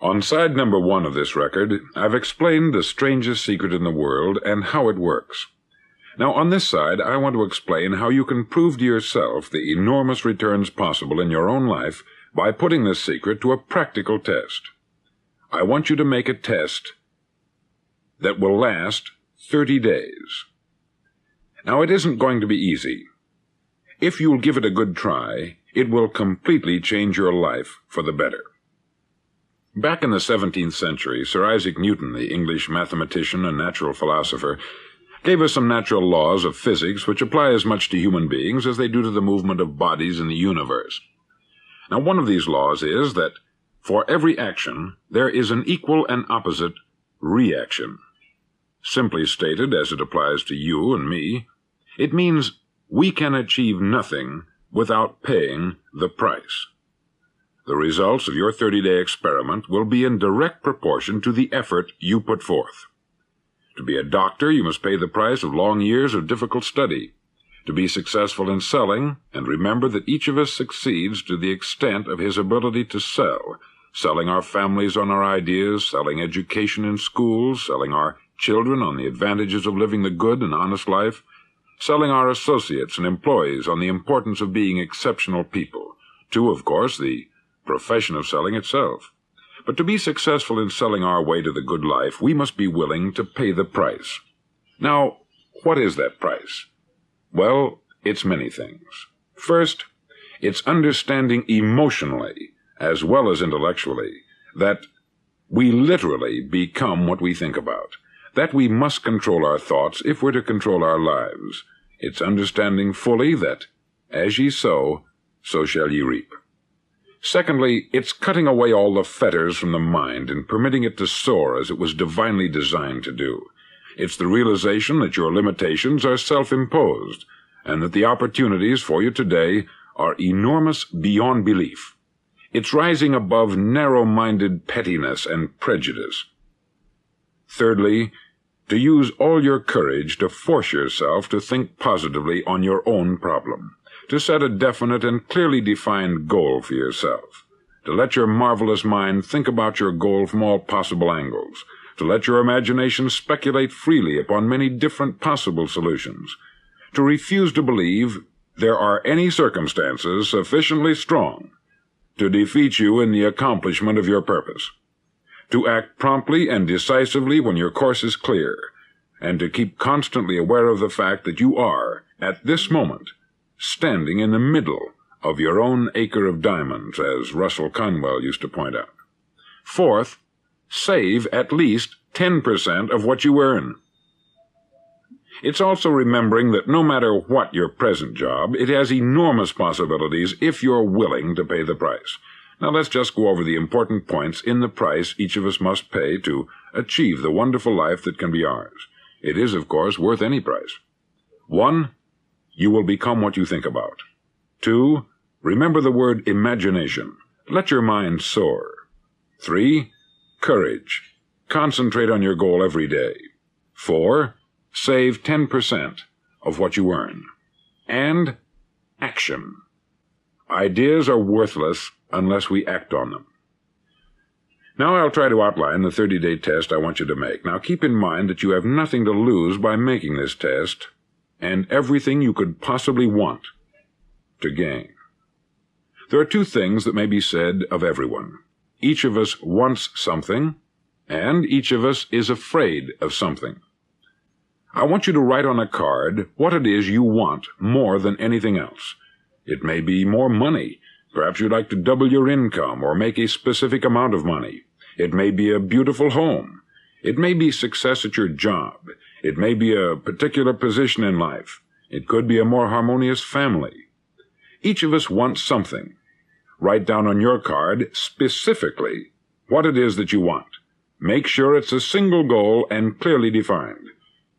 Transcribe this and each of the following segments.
On side number 1 of this record, I've explained the strangest secret in the world and how it works. Now, on this side, I want to explain how you can prove to yourself the enormous returns possible in your own life by putting this secret to a practical test. I want you to make a test that will last 30 days. Now, it isn't going to be easy. If you'll give it a good try, it will completely change your life for the better. Back in the 17th century, Sir Isaac Newton, the English mathematician and natural philosopher, gave us some natural laws of physics which apply as much to human beings as they do to the movement of bodies in the universe. Now, one of these laws is that for every action, there is an equal and opposite reaction. Simply stated, as it applies to you and me, it means we can achieve nothing without paying the price. The results of your 30-day experiment will be in direct proportion to the effort you put forth. To be a doctor, you must pay the price of long years of difficult study. To be successful in selling, and remember that each of us succeeds to the extent of his ability to sell, selling our families on our ideas, selling education in schools, selling our children on the advantages of living the good and honest life, selling our associates and employees on the importance of being exceptional people, to, of course, the profession of selling itself. But to be successful in selling our way to the good life, we must be willing to pay the price. Now, what is that price? Well, it's many things. First, it's understanding emotionally, as well as intellectually, that we literally become what we think about, that we must control our thoughts if we're to control our lives. It's understanding fully that, as ye sow, so shall ye reap. Secondly, it's cutting away all the fetters from the mind and permitting it to soar as it was divinely designed to do. It's the realization that your limitations are self-imposed, and that the opportunities for you today are enormous beyond belief. It's rising above narrow-minded pettiness and prejudice. Thirdly, to use all your courage to force yourself to think positively on your own problem, to set a definite and clearly defined goal for yourself, to let your marvelous mind think about your goal from all possible angles, to let your imagination speculate freely upon many different possible solutions, to refuse to believe there are any circumstances sufficiently strong to defeat you in the accomplishment of your purpose, to act promptly and decisively when your course is clear, and to keep constantly aware of the fact that you are, at this moment, standing in the middle of your own acre of diamonds, as Russell Conwell used to point out. Fourth, save at least 10% of what you earn. It's also remembering that no matter what your present job, it has enormous possibilities if you're willing to pay the price. Now let's just go over the important points in the price each of us must pay to achieve the wonderful life that can be ours. It is, of course, worth any price. 1, you will become what you think about. 2, remember the word imagination. Let your mind soar. 3, courage. Concentrate on your goal every day. 4, save 10% of what you earn. And action. Ideas are worthless unless we act on them. Now I'll try to outline the 30-day test I want you to make. Now keep in mind that you have nothing to lose by making this test, and everything you could possibly want to gain. There are 2 things that may be said of everyone. Each of us wants something, and each of us is afraid of something. I want you to write on a card what it is you want more than anything else. It may be more money. Perhaps you'd like to double your income or make a specific amount of money. It may be a beautiful home. It may be success at your job. It may be a particular position in life. It could be a more harmonious family. Each of us wants something. Write down on your card specifically what it is that you want. Make sure it's a single goal and clearly defined.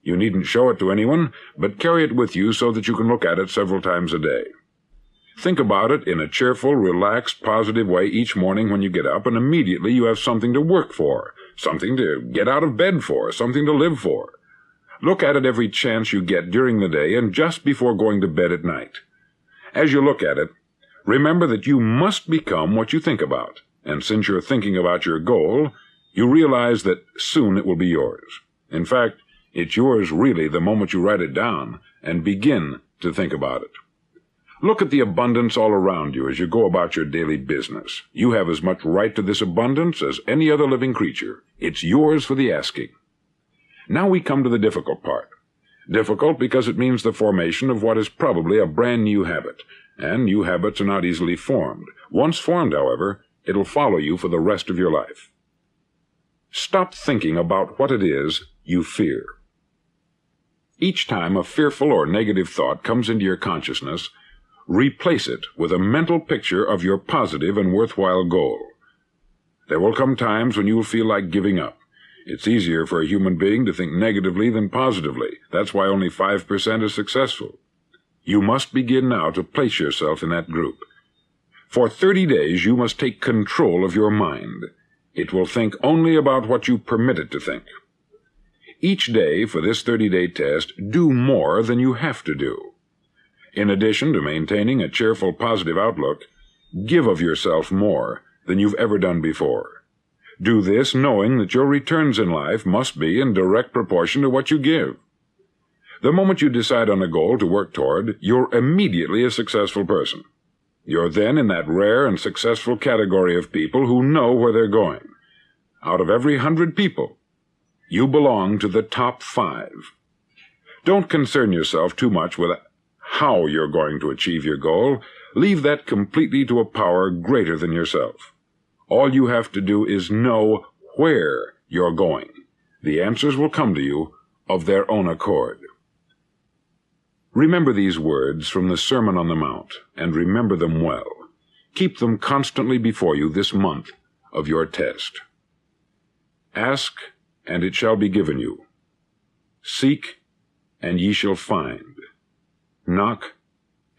You needn't show it to anyone, but carry it with you so that you can look at it several times a day. Think about it in a cheerful, relaxed, positive way each morning when you get up, and immediately you have something to work for, something to get out of bed for, something to live for. Look at it every chance you get during the day and just before going to bed at night. As you look at it, remember that you must become what you think about, and since you're thinking about your goal, you realize that soon it will be yours. In fact, it's yours really the moment you write it down and begin to think about it. Look at the abundance all around you as you go about your daily business. You have as much right to this abundance as any other living creature. It's yours for the asking. Now we come to the difficult part. Difficult because it means the formation of what is probably a brand new habit, and new habits are not easily formed. Once formed, however, it'll follow you for the rest of your life. Stop thinking about what it is you fear. Each time a fearful or negative thought comes into your consciousness, replace it with a mental picture of your positive and worthwhile goal. There will come times when you will feel like giving up. It's easier for a human being to think negatively than positively. That's why only 5% are successful. You must begin now to place yourself in that group. For 30 days, you must take control of your mind. It will think only about what you permit it to think. Each day for this 30-day test, do more than you have to do. In addition to maintaining a cheerful, positive outlook, give of yourself more than you've ever done before. Do this knowing that your returns in life must be in direct proportion to what you give. The moment you decide on a goal to work toward, you're immediately a successful person. You're then in that rare and successful category of people who know where they're going. Out of every 100 people, you belong to the top 5. Don't concern yourself too much with how you're going to achieve your goal. Leave that completely to a power greater than yourself. All you have to do is know where you're going. The answers will come to you of their own accord. Remember these words from the Sermon on the Mount, and remember them well. Keep them constantly before you this month of your test. Ask, and it shall be given you. Seek, and ye shall find. Knock,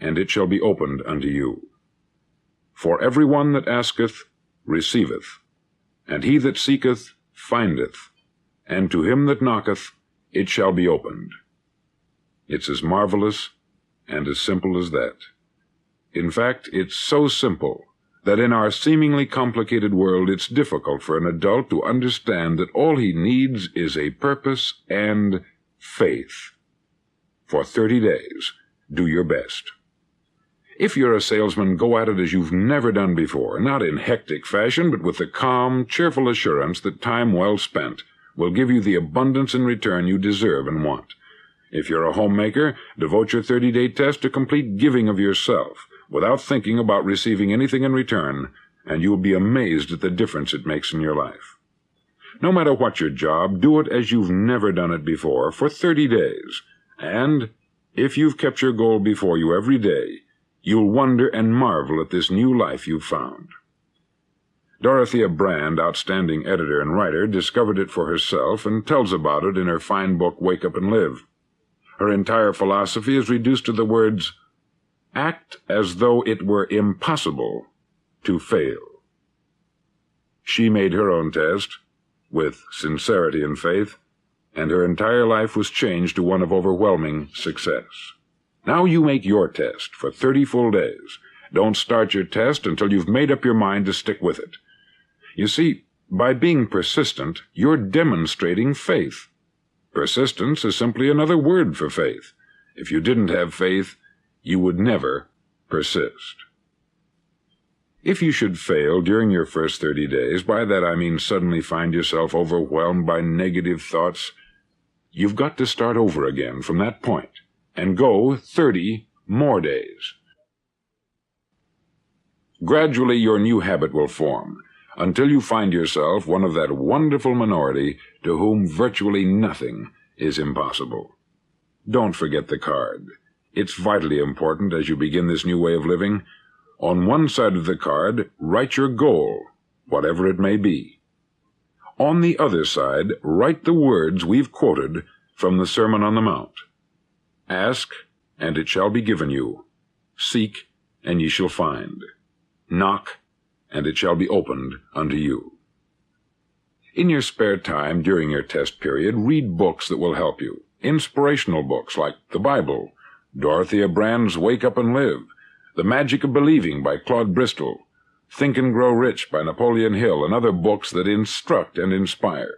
and it shall be opened unto you. For every one that asketh, receiveth, and he that seeketh, findeth, and to him that knocketh, it shall be opened. It's as marvelous and as simple as that. In fact, it's so simple that in our seemingly complicated world it's difficult for an adult to understand that all he needs is a purpose and faith. For 30 days, do your best. If you're a salesman, go at it as you've never done before, not in hectic fashion, but with the calm, cheerful assurance that time well spent will give you the abundance in return you deserve and want. If you're a homemaker, devote your 30-day test to complete giving of yourself, without thinking about receiving anything in return, and you'll be amazed at the difference it makes in your life. No matter what your job, do it as you've never done it before for 30 days, and if you've kept your goal before you every day, you'll wonder and marvel at this new life you've found. Dorothea Brand, outstanding editor and writer, discovered it for herself and tells about it in her fine book, Wake Up and Live. Her entire philosophy is reduced to the words, act as though it were impossible to fail. She made her own test, with sincerity and faith, and her entire life was changed to one of overwhelming success. Now you make your test for 30 full days. Don't start your test until you've made up your mind to stick with it. You see, by being persistent, you're demonstrating faith. Persistence is simply another word for faith. If you didn't have faith, you would never persist. If you should fail during your first 30 days, by that I mean suddenly find yourself overwhelmed by negative thoughts, you've got to start over again from that point and go 30 more days. Gradually your new habit will form, until you find yourself one of that wonderful minority to whom virtually nothing is impossible. Don't forget the card. It's vitally important as you begin this new way of living. On one side of the card, write your goal, whatever it may be. On the other side, write the words we've quoted from the Sermon on the Mount. Ask, and it shall be given you. Seek, and ye shall find. Knock, and it shall be opened unto you. In your spare time during your test period, read books that will help you. Inspirational books like the Bible, Dorothea Brand's Wake Up and Live, The Magic of Believing by Claude Bristol, Think and Grow Rich by Napoleon Hill, and other books that instruct and inspire.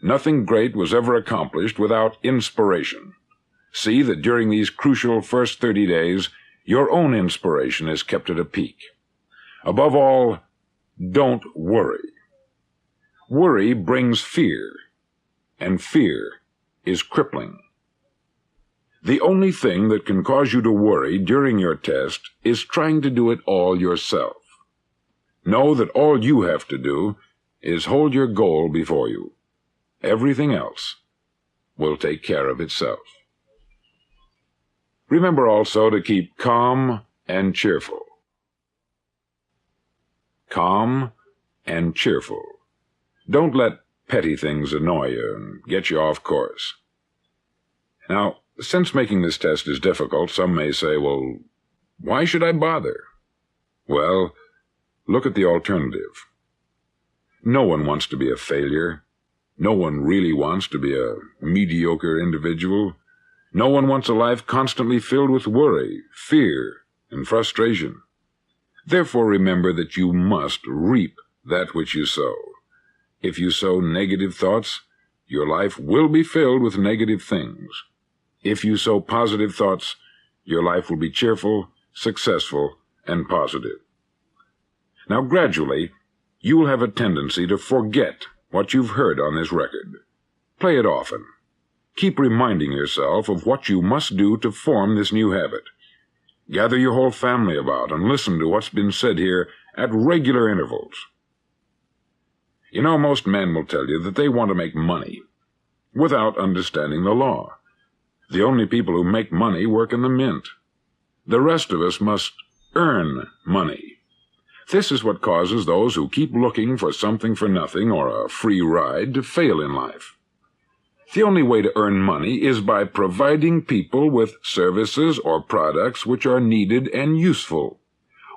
Nothing great was ever accomplished without inspiration. See that during these crucial first 30 days, your own inspiration is kept at a peak. Above all, don't worry. Worry brings fear, and fear is crippling. The only thing that can cause you to worry during your test is trying to do it all yourself. Know that all you have to do is hold your goal before you. Everything else will take care of itself. Remember also to keep calm and cheerful. Calm and cheerful. Don't let petty things annoy you and get you off course. Now, since making this test is difficult, some may say, well, why should I bother? Well, look at the alternative. No one wants to be a failure. No one really wants to be a mediocre individual. No one wants a life constantly filled with worry, fear, and frustration. Therefore, remember that you must reap that which you sow. If you sow negative thoughts, your life will be filled with negative things. If you sow positive thoughts, your life will be cheerful, successful, and positive. Now, gradually, you will have a tendency to forget what you've heard on this record. Play it often. Keep reminding yourself of what you must do to form this new habit. Gather your whole family about and listen to what's been said here at regular intervals. You know, most men will tell you that they want to make money without understanding the law. The only people who make money work in the mint. The rest of us must earn money. This is what causes those who keep looking for something for nothing or a free ride to fail in life. The only way to earn money is by providing people with services or products which are needed and useful.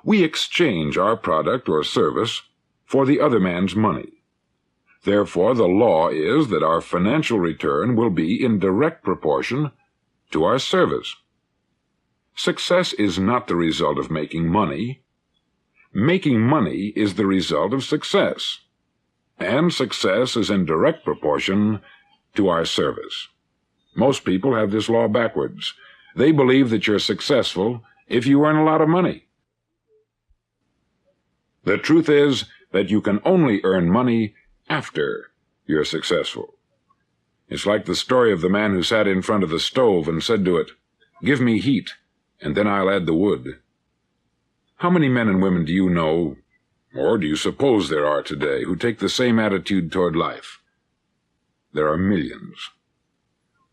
We exchange our product or service for the other man's money. Therefore, the law is that our financial return will be in direct proportion to our service. Success is not the result of making money. Making money is the result of success, and success is in direct proportion to our service. Most people have this law backwards. They believe that you're successful if you earn a lot of money. The truth is that you can only earn money after you're successful. It's like the story of the man who sat in front of the stove and said to it, "Give me heat, and then I'll add the wood." How many men and women do you know, or do you suppose there are today, who take the same attitude toward life? There are millions.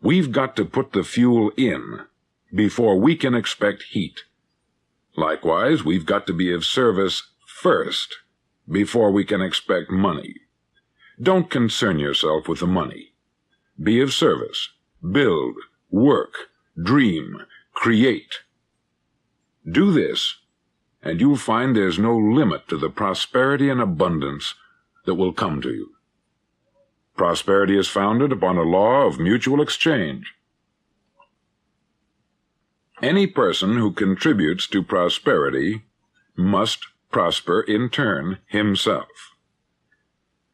We've got to put the fuel in before we can expect heat. Likewise, we've got to be of service first before we can expect money. Don't concern yourself with the money. Be of service. Build, work, dream, create. Do this, and you'll find there's no limit to the prosperity and abundance that will come to you. Prosperity is founded upon a law of mutual exchange. Any person who contributes to prosperity must prosper in turn himself.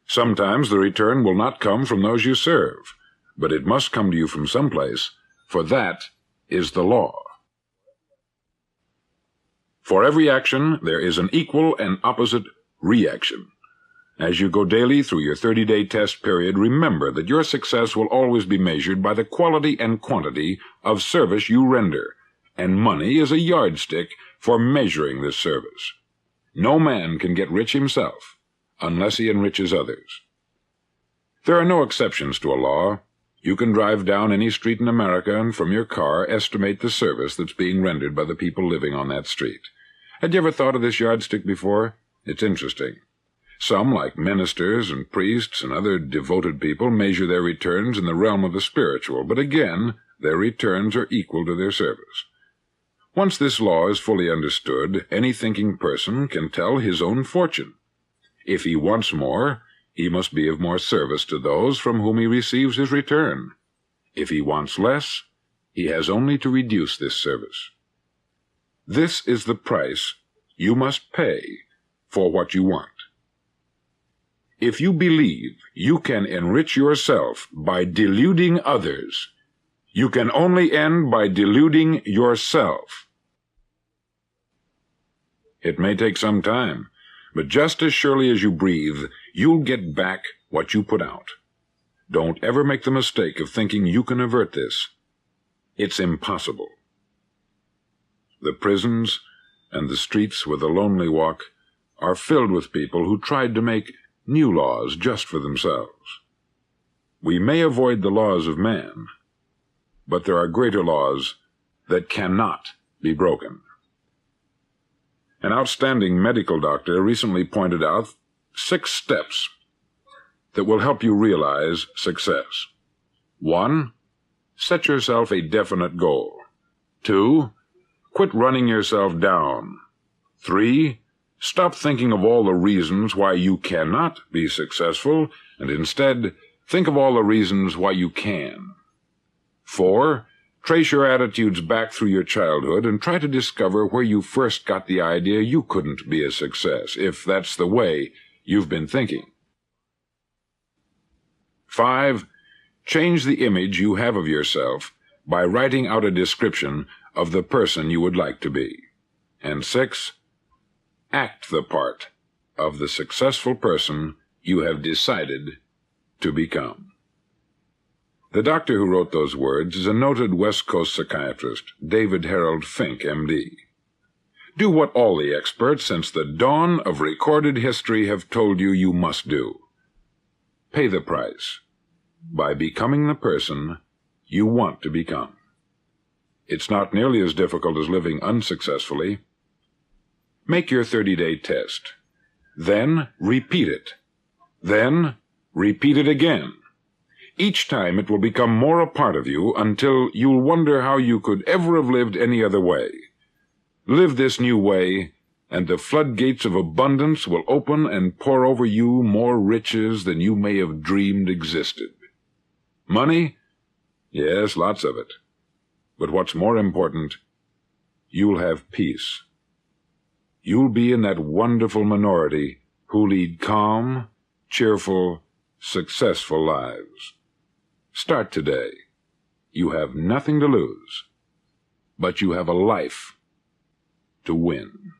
Sometimes the return will not come from those you serve, but it must come to you from someplace, for that is the law. For every action, there is an equal and opposite reaction. As you go daily through your 30-day test period, remember that your success will always be measured by the quality and quantity of service you render, and money is a yardstick for measuring this service. No man can get rich himself unless he enriches others. There are no exceptions to a law. You can drive down any street in America and from your car estimate the service that's being rendered by the people living on that street. Had you ever thought of this yardstick before? It's interesting. Some, like ministers and priests and other devoted people, measure their returns in the realm of the spiritual, but again, their returns are equal to their service. Once this law is fully understood, any thinking person can tell his own fortune. If he wants more, he must be of more service to those from whom he receives his return. If he wants less, he has only to reduce this service. This is the price you must pay for what you want. If you believe you can enrich yourself by deluding others, you can only end by deluding yourself. It may take some time, but just as surely as you breathe, you'll get back what you put out. Don't ever make the mistake of thinking you can avert this. It's impossible. The prisons and the streets where the lonely walk are filled with people who tried to make new laws just for themselves. We may avoid the laws of man, but there are greater laws that cannot be broken. An outstanding medical doctor recently pointed out 6 steps that will help you realize success. 1. Set yourself a definite goal. 2. Quit running yourself down. 3. Stop thinking of all the reasons why you cannot be successful, and instead think of all the reasons why you can. 4. Trace your attitudes back through your childhood and try to discover where you first got the idea you couldn't be a success, if that's the way you've been thinking. 5. Change the image you have of yourself by writing out a description of the person you would like to be. And 6. Act the part of the successful person you have decided to become. The doctor who wrote those words is a noted West Coast psychiatrist, David Harold Fink, M.D. Do what all the experts since the dawn of recorded history have told you you must do. Pay the price by becoming the person you want to become. It's not nearly as difficult as living unsuccessfully. Make your 30-day test. Then repeat it. Then repeat it again. Each time it will become more a part of you until you'll wonder how you could ever have lived any other way. Live this new way, and the floodgates of abundance will open and pour over you more riches than you may have dreamed existed. Money? Yes, lots of it. But what's more important, you'll have peace. You'll be in that wonderful minority who lead calm, cheerful, successful lives. Start today. You have nothing to lose, but you have a life to win.